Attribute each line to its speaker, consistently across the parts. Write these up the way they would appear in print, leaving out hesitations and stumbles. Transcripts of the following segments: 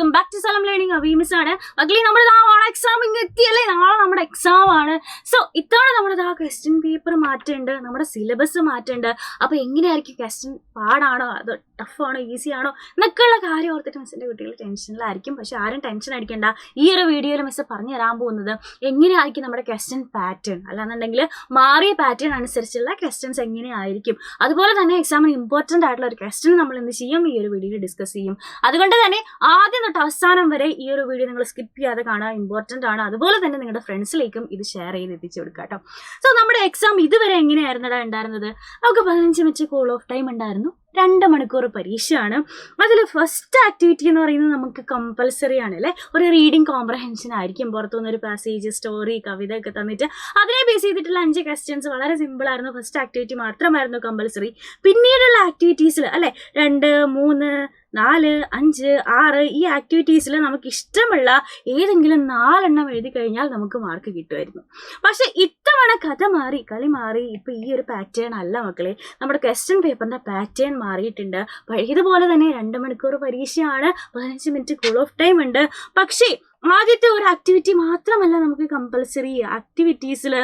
Speaker 1: Welcome back to Salam learning. അബീമിസ് ആണ്. മക്കളെ നമ്മുടെ എക്സാം ഇങ്ങ് എത്തിയല്ലേ, നാളെ നമ്മുടെ എക്സാം ആണ്. സോ ഇത്തവണ നമ്മുടെ ക്വസ്റ്റ്യൻ പേപ്പർ മാറ്റുന്നുണ്ട്, നമ്മുടെ സിലബസ് മാറ്റുന്നുണ്ട്. അപ്പോൾ എങ്ങനെയായിരിക്കും ക്വസ്റ്റ്യൻ, പാടാണോ അതോ ടഫാണോ ഈസി ആണോ എന്നൊക്കെയുള്ള കാര്യം ഓർത്തിട്ട് മിസ്സിൻ്റെ കുട്ടികൾ ടെൻഷനിലായിരിക്കും. പക്ഷെ ആരും ടെൻഷൻ അടിക്കേണ്ട. ഈ ഒരു വീഡിയോയിൽ മിസ്സ് പറഞ്ഞു തരാൻ പോകുന്നത് എങ്ങനെയായിരിക്കും നമ്മുടെ ക്വസ്റ്റ്യൻ പാറ്റേൺ, അല്ലാന്നുണ്ടെങ്കിൽ മാറിയ പാറ്റേൺ അനുസരിച്ചുള്ള ക്വസ്റ്റ്യൻസ് എങ്ങനെയായിരിക്കും. അതുപോലെ തന്നെ എക്സാമിന് ഇമ്പോർട്ടൻ്റ് ആയിട്ടുള്ള ഒരു ക്വസ്റ്റ്യൻ നമ്മൾ എന്ത് ചെയ്യും, ഈ ഒരു വീഡിയോയിൽ ഡിസ്കസ് ചെയ്യും. അതുകൊണ്ട് തന്നെ ആദ്യം തൊട്ട് അവസാനം വരെ ഈ ഒരു വീഡിയോ നിങ്ങൾ സ്കിപ്പ് ചെയ്യാതെ കാണുക, ഇമ്പോർട്ടൻ്റ് ആണ്. അതുപോലെ തന്നെ നിങ്ങളുടെ ഫ്രണ്ട്സിലേക്കും ഇത് ഷെയർ ചെയ്ത് എത്തിച്ചു കൊടുക്കുക കേട്ടോ. സോ നമ്മുടെ എക്സാം ഇതുവരെ എങ്ങനെയായിരുന്നു ഉണ്ടായിരുന്നത്? നമുക്ക് 15 മിനിറ്റ് കോൾ ഓഫ് ടൈം ഉണ്ടായിരുന്നു, 2 മണിക്കൂർ പരീക്ഷയാണ്. അതിൽ ഫസ്റ്റ് ആക്ടിവിറ്റി എന്ന് പറയുന്നത് നമുക്ക് കമ്പൽസറി ആണ് അല്ലേ. ഒരു റീഡിങ് കോംപ്രഹെൻഷൻ ആയിരിക്കും. പുറത്തുനിന്നൊരു പാസേജ്, സ്റ്റോറി, കവിത ഒക്കെ തന്നിട്ട് അതിനെ ബേസ് ചെയ്തിട്ടുള്ള 5 ക്വസ്റ്റ്യൻസ് വളരെ സിമ്പിൾ ആയിരുന്നു. ഫസ്റ്റ് ആക്ടിവിറ്റി മാത്രമായിരുന്നു കമ്പൽസറി. പിന്നീടുള്ള ആക്ടിവിറ്റീസിൽ അല്ലേ 2, 3, 4, 5, 6 ഈ ആക്ടിവിറ്റീസിൽ നമുക്ക് ഇഷ്ടമുള്ള ഏതെങ്കിലും 4 എണ്ണം എഴുതി കഴിഞ്ഞാൽ നമുക്ക് മാർക്ക് കിട്ടുമായിരുന്നു. പക്ഷെ ഇത്തവണ കഥ മാറി, കളി മാറി. ഇപ്പം ഈ ഒരു പാറ്റേൺ അല്ല മക്കളെ, നമ്മുടെ ക്വസ്റ്റ്യൻ പേപ്പറിൻ്റെ പാറ്റേൺ മാറിയിട്ടുണ്ട്. പഴയതുപോലെ തന്നെ 2 മണിക്കൂർ പരീക്ഷയാണ്, 15 മിനിറ്റ് കൂൾ ഓഫ് ടൈം ഉണ്ട്. പക്ഷേ ആദ്യത്തെ ഒരു ആക്ടിവിറ്റി മാത്രമല്ല നമുക്ക് കമ്പൽസറി. ആക്ടിവിറ്റീസിൽ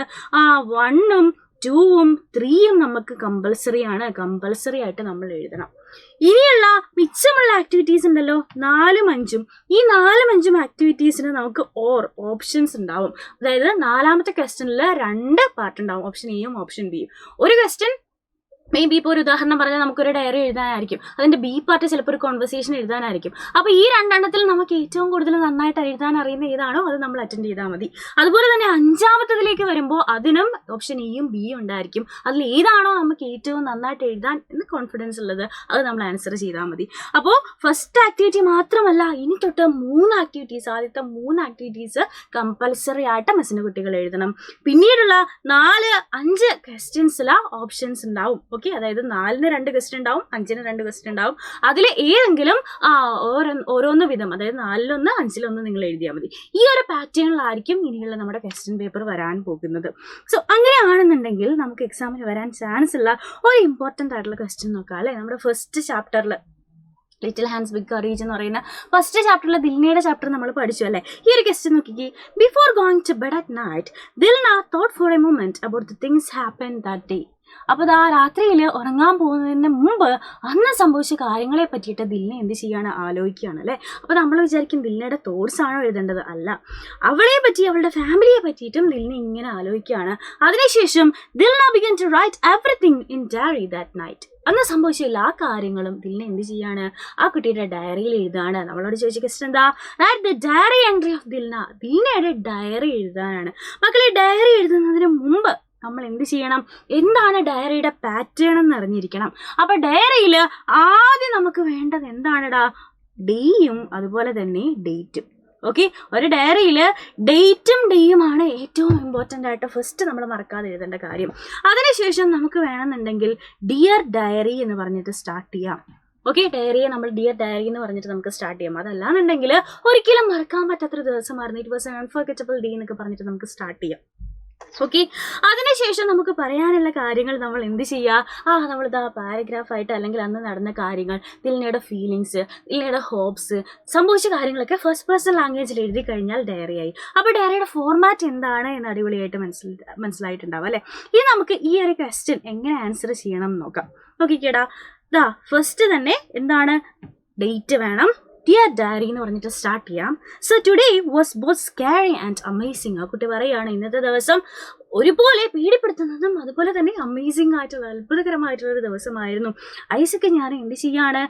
Speaker 1: 1ഉം 2ഉം 3ഉം നമുക്ക് കമ്പൽസറി ആണ്. കമ്പൽസറി ആയിട്ട് നമ്മൾ എഴുതണം. ഇനിയുള്ള മിച്ചമുള്ള ആക്ടിവിറ്റീസ് ഉണ്ടല്ലോ 4ഉം 5ഉം. ഈ 4ഉം 5ഉം ആക്ടിവിറ്റീസിന് നമുക്ക് ഓപ്ഷൻസ് ഉണ്ടാവും. അതായത് 4ാമത്തെ ക്വസ്റ്റ്യനിൽ 2 പാർട്ട് ഉണ്ടാവും, ഓപ്ഷൻ എയും ഓപ്ഷൻ ബിയും. ഒരു ക്വസ്റ്റ്യൻ മേ ബി ഇപ്പോൾ ഒരു ഉദാഹരണം പറഞ്ഞാൽ നമുക്കൊരു ഡയറി എഴുതാനായിരിക്കും, അതിൻ്റെ ബി പാർട്ട് ചിലപ്പോൾ ഒരു കോൺവെർസേഷൻ എഴുതാനായിരിക്കും. അപ്പോൾ ഈ 2 എണ്ണത്തിൽ നമുക്ക് ഏറ്റവും കൂടുതൽ നന്നായിട്ട് എഴുതാൻ അറിയുന്ന ഏതാണോ അത് നമ്മൾ അറ്റൻഡ് ചെയ്താൽ മതി. അതുപോലെ തന്നെ 5ാമത്തതിലേക്ക് വരുമ്പോൾ അതിനും ഓപ്ഷൻ എയും ബിയും ഉണ്ടായിരിക്കും. അതിൽ ഏതാണോ നമുക്ക് ഏറ്റവും നന്നായിട്ട് എഴുതാൻ എന്ന് കോൺഫിഡൻസ് ഉള്ളത് അത് നമ്മൾ ആൻസർ ചെയ്താൽ മതി. അപ്പോൾ ഫസ്റ്റ് ആക്ടിവിറ്റി മാത്രമല്ല, ഇനി തൊട്ട് 3 ആക്ടിവിറ്റീസ്, ആദ്യത്തെ 3 ആക്ടിവിറ്റീസ് കമ്പൽസറി ആയിട്ട് മിസ്സിൻ്റെ കുട്ടികൾ എഴുതണം. പിന്നീടുള്ള 4, 5 ക്വസ്റ്റ്യൻസിൽ ഓപ്ഷൻസ് ഉണ്ടാവും. അതായത് 4ന് 2 ക്വസ്റ്റ്യൻ ഉണ്ടാവും, 5ന് 2 ക്വസ്റ്റ്യൻ ഉണ്ടാവും. അതിൽ ഏതെങ്കിലും ഓരോന്ന് വിധം, അതായത് 4-1, 5-1 നിങ്ങൾ എഴുതിയാൽ മതി. ഈ ഒരു പാറ്റേണിലായിരിക്കും ഇനിയുള്ള നമ്മുടെ ക്വസ്റ്റ്യൻ പേപ്പർ വരാൻ പോകുന്നത്. സോ അങ്ങനെയാണെന്നുണ്ടെങ്കിൽ നമുക്ക് എക്സാമിന് വരാൻ ചാൻസ് ഉള്ള ഒരു ഇമ്പോർട്ടൻ്റ് ആയിട്ടുള്ള ക്വസ്റ്റ്യൻ നോക്കാം അല്ലേ. നമ്മുടെ ഫസ്റ്റ് ചാപ്റ്ററിൽ ലിറ്റിൽ ഹാൻഡ്സ് ബിഗ് കറേജ് എന്ന് പറയുന്ന ഫസ്റ്റ് ചാപ്റ്ററിലെ ദിൽനയുടെ ചാപ്റ്റർ നമ്മൾ പഠിച്ചു അല്ലേ. ഈ ഒരു ക്വസ്റ്റ്യൻ നോക്കിക്കേ. Before going to bed at night Dilna thought for a moment about the things happen that day. അപ്പോൾ രാത്രിയിൽ ഉറങ്ങാൻ പോകുന്നതിന് മുമ്പ് അന്ന് സംഭവിച്ച കാര്യങ്ങളെ പറ്റിയിട്ട് ദിൽന എന്ത് ചെയ്യാണ്, ആലോചിക്കുകയാണ് അല്ലേ. അപ്പോൾ നമ്മൾ വിചാരിക്കും ദിൽനയുടെ തോട്ട്സ് ആണോ എഴുതേണ്ടത്, അല്ല. അവളെ പറ്റി, അവളുടെ ഫാമിലിയെ പറ്റിയിട്ടും ദിൽന ഇങ്ങനെ ആലോചിക്കുകയാണ്. അതിനുശേഷം Dilna began to write everything in diary that night. അന്ന് സംഭവിച്ച എല്ലാ കാര്യങ്ങളും ദിൽന എന്ത് ചെയ്യാണ്, ആ കുട്ടിയുടെ ഡയറിയിൽ എഴുതാണ്. നമ്മളോട് ചോദിച്ച ക്വസ്റ്റ്യൻ എന്താ, write the diary entry of Dilna. ദിൽനയുടെ ഡയറി എഴുതാനാണ്. മക്കളെ ഡയറി എഴുതുന്നതിന് മുമ്പ് നമ്മൾ എന്ത് ചെയ്യണം, എന്താണ് ഡയറിയുടെ പാറ്റേൺ എന്ന് അറിഞ്ഞിരിക്കണം. അപ്പോൾ ഡയറിയിൽ ആദ്യം നമുക്ക് വേണ്ടത് എന്താണെടാ, ഡേയും അതുപോലെ തന്നെ ഡേറ്റും. ഒരു ഡയറിയിൽ ഡേറ്റും ഡേയുമാണ് ഏറ്റവും ഇമ്പോർട്ടൻ്റ് ആയിട്ട് ഫസ്റ്റ് നമ്മൾ മറക്കാതെ എഴുതേണ്ട കാര്യം. അതിനുശേഷം നമുക്ക് വേണമെന്നുണ്ടെങ്കിൽ ഡിയർ ഡയറി എന്ന് പറഞ്ഞിട്ട് സ്റ്റാർട്ട് ചെയ്യാം. ഡയറിയെ നമ്മൾ ഡിയർ ഡയറി എന്ന് പറഞ്ഞിട്ട് നമുക്ക് സ്റ്റാർട്ട് ചെയ്യാം. അതല്ലാന്നുണ്ടെങ്കിൽ ഒരിക്കലും മറക്കാൻ പറ്റാത്തൊരു ദിവസമായിരുന്നു, it was an unforgettable day എന്നൊക്കെ പറഞ്ഞിട്ട് നമുക്ക് സ്റ്റാർട്ട് ചെയ്യാം. അതിനുശേഷം നമുക്ക് പറയാനുള്ള കാര്യങ്ങൾ നമ്മൾ എന്ത് ചെയ്യുക, നമ്മളിതാ പാരഗ്രാഫായിട്ട് അല്ലെങ്കിൽ അന്ന് നടന്ന കാര്യങ്ങൾ, ദിൽനയുടെ ഫീലിങ്സ്, ദിൽനയുടെ ഹോപ്സ്, സംഭവിച്ച കാര്യങ്ങളൊക്കെ ഫസ്റ്റ് പേഴ്സൺ ലാംഗ്വേജിൽ എഴുതി കഴിഞ്ഞാൽ ഡയറിയായി. അപ്പോൾ ഡയറിയുടെ ഫോർമാറ്റ് എന്താണ് എന്ന് അടിപൊളിയായിട്ട് മനസ്സിലായിട്ടുണ്ടാവും അല്ലേ. ഇനി നമുക്ക് ഈ ഒരു ക്വസ്റ്റ്യൻ എങ്ങനെ ആൻസർ ചെയ്യണം എന്ന് നോക്കാം. നോക്കിക്കേടാ, ഫസ്റ്റ് തന്നെ എന്താണ്, ഡേറ്റ് വേണം, ഡിയർ ഡയറി എന്ന് പറഞ്ഞിട്ട് സ്റ്റാർട്ട് ചെയ്യാം. So today was both scary and amazing. ആ കുട്ടി പറയുകയാണ് ഇന്നത്തെ ദിവസം ഒരുപോലെ പേടിപ്പെടുത്തുന്നതും അതുപോലെ തന്നെ അമേസിങ് ആയിട്ടുള്ള അത്ഭുതകരമായിട്ടുള്ളൊരു ദിവസമായിരുന്നു. ഐസൊക്കെ ഞാൻ എന്ത് ചെയ്യാണ്,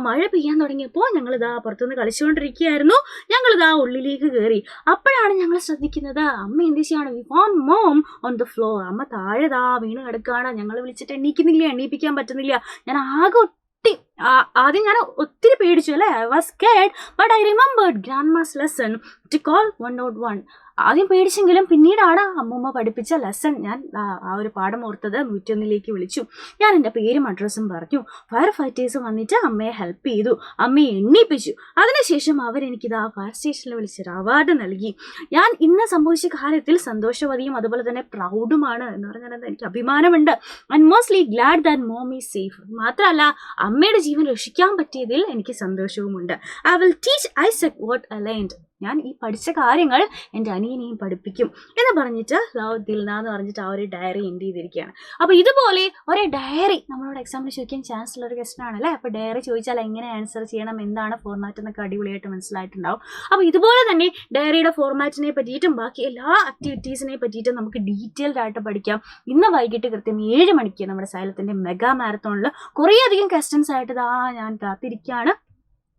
Speaker 1: മഴ പെയ്യാൻ തുടങ്ങിയപ്പോൾ ഞങ്ങളിതാ പുറത്തുനിന്ന് കളിച്ചുകൊണ്ടിരിക്കുകയായിരുന്നു. ഞങ്ങളിതാ ഉള്ളിലേക്ക് കയറി. അപ്പോഴാണ് ഞങ്ങൾ ശ്രദ്ധിക്കുന്നത് അമ്മ എന്ത് ചെയ്യാണ്, V found mom on the floor. അമ്മ താഴെ വീണ് കിടക്കുകയാണ്. ഞങ്ങൾ വിളിച്ചിട്ട് എണീപ്പിക്കാൻ പറ്റുന്നില്ല. ഞാൻ ആദ്യം ഞാൻ ഒത്തിരി പേടിച്ചു അല്ലേ. I was scared but I remembered grandma's lesson to call 101. ആദ്യം പേടിച്ചെങ്കിലും പിന്നീടാണ് അമ്മൂമ്മ പഠിപ്പിച്ച ലെസൺ ഞാൻ ആ ഒരു പാഠം ഓർത്തത്. 101 വിളിച്ചു. ഞാൻ എൻ്റെ പേരും അഡ്രസ്സും പറഞ്ഞു. ഫയർ ഫൈറ്റേഴ്സ് വന്നിട്ട് അമ്മയെ ഹെൽപ്പ് ചെയ്തു, അമ്മയെ എണ്ണിപ്പിച്ചു. അതിനുശേഷം അവരെനിക്കിത് ആ ഫയർ സ്റ്റേഷനിൽ വിളിച്ചൊരു അവാർഡ് നൽകി. ഞാൻ ഇന്ന് സംഭവിച്ച കാര്യത്തിൽ സന്തോഷവതിയും അതുപോലെ തന്നെ പ്രൗഡുമാണ് എന്ന് പറഞ്ഞാൽ എനിക്ക് അഭിമാനമുണ്ട്. And mostly glad that mom is safe. മാത്രമല്ല അമ്മയുടെ ജീവൻ രക്ഷിക്കാൻ പറ്റിയതിൽ എനിക്ക് സന്തോഷവുമുണ്ട്. I will teach Isaac what I learned. ഞാൻ ഈ പഠിച്ച കാര്യങ്ങൾ എൻ്റെ അനിയനെയും പഠിപ്പിക്കും എന്ന് പറഞ്ഞിട്ട് ലവ് ദിൽന എന്ന് പറഞ്ഞിട്ട് ആ ഒരു ഡയറി എൻഡ് ചെയ്തിരിക്കുകയാണ്. അപ്പോൾ ഇതുപോലെ ഒരു ഡയറി നമ്മളോട് എക്സാമിന് ചോദിക്കാൻ ചാൻസ് ഉള്ള ഒരു ക്വസ്റ്റൻ ആണല്ലേ. അപ്പോൾ ഡയറി ചോദിച്ചാൽ എങ്ങനെ ആൻസർ ചെയ്യണം, എന്താണ് ഫോർമാറ്റ് എന്നൊക്കെ അടിപൊളിയായിട്ട് മനസ്സിലായിട്ടുണ്ടാവും. അപ്പോൾ ഇതുപോലെ തന്നെ ഡയറിയുടെ ഫോർമാറ്റിനെ പറ്റിയിട്ടും ബാക്കി എല്ലാ ആക്ടിവിറ്റീസിനെ പറ്റിയിട്ടും നമുക്ക് ഡീറ്റെയിൽഡ് ആയിട്ട് പഠിക്കാം. ഇന്ന് വൈകിട്ട് കൃത്യം 7 മണിക്ക് നമ്മുടെ സൈലത്തിൻ്റെ മെഗാ മാരത്തോണിൽ കുറേയധികം ക്വസ്റ്റൻസ് ആയിട്ട് ഞാൻ കാത്തിരിക്കുകയാണ്.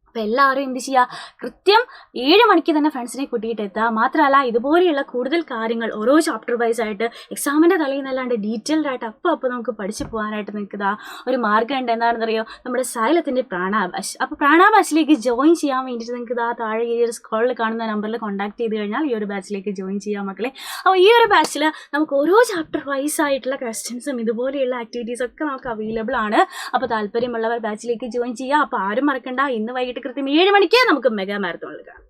Speaker 1: അപ്പോൾ എല്ലാവരും എന്ത് ചെയ്യുക, കൃത്യം 7 മണിക്ക് തന്നെ ഫ്രണ്ട്സിനെ കൂട്ടിയിട്ട് എത്തുക. മാത്രമല്ല ഇതുപോലെയുള്ള കൂടുതൽ കാര്യങ്ങൾ ഓരോ ചാപ്റ്റർ വൈസ് ആയിട്ട് എക്സാമിൻ്റെ തലേന്നല്ലാണ്ട് ഡീറ്റെയിൽഡ് ആയിട്ട് അപ്പോൾ നമുക്ക് പഠിച്ചു പോകാനായിട്ട് നിൽക്കുക ഒരു മാർഗ്ഗമുണ്ട്. എന്താണെന്നറിയോ, നമ്മുടെ സൈലത്തിൻ്റെ പ്രാണാഭാഷ്. അപ്പോൾ പ്രാണാഭാഷിലേക്ക് ജോയിൻ ചെയ്യാൻ വേണ്ടിയിട്ട് നിങ്ങൾക്ക് താഴെ ഈ ഒരു സ്ക്രോളിൽ കാണുന്ന നമ്പറിൽ കോൺടാക്ട് ചെയ്ത് കഴിഞ്ഞാൽ ഈ ഒരു ബാച്ചിലേക്ക് ജോയിൻ ചെയ്യാം മക്കളെ. അപ്പോൾ ഈ ഒരു ബാച്ചിൽ നമുക്ക് ഓരോ ചാപ്റ്റർ വൈസ് ആയിട്ടുള്ള ക്വസ്റ്റ്യൻസും ഇതുപോലെയുള്ള ആക്ടിവിറ്റീസ് ഒക്കെ നമുക്ക് അവൈലബിൾ ആണ്. അപ്പോൾ താല്പര്യമുള്ളവർ ബാച്ചിലേക്ക് ജോയിൻ ചെയ്യുക. അപ്പോൾ ആരും മറക്കണ്ട, ഇന്ന് വൈകിട്ട് കൃത്യം 7 മണിക്ക് നമുക്ക് മെഗാ മാരത്തോണിൽ കാണാം.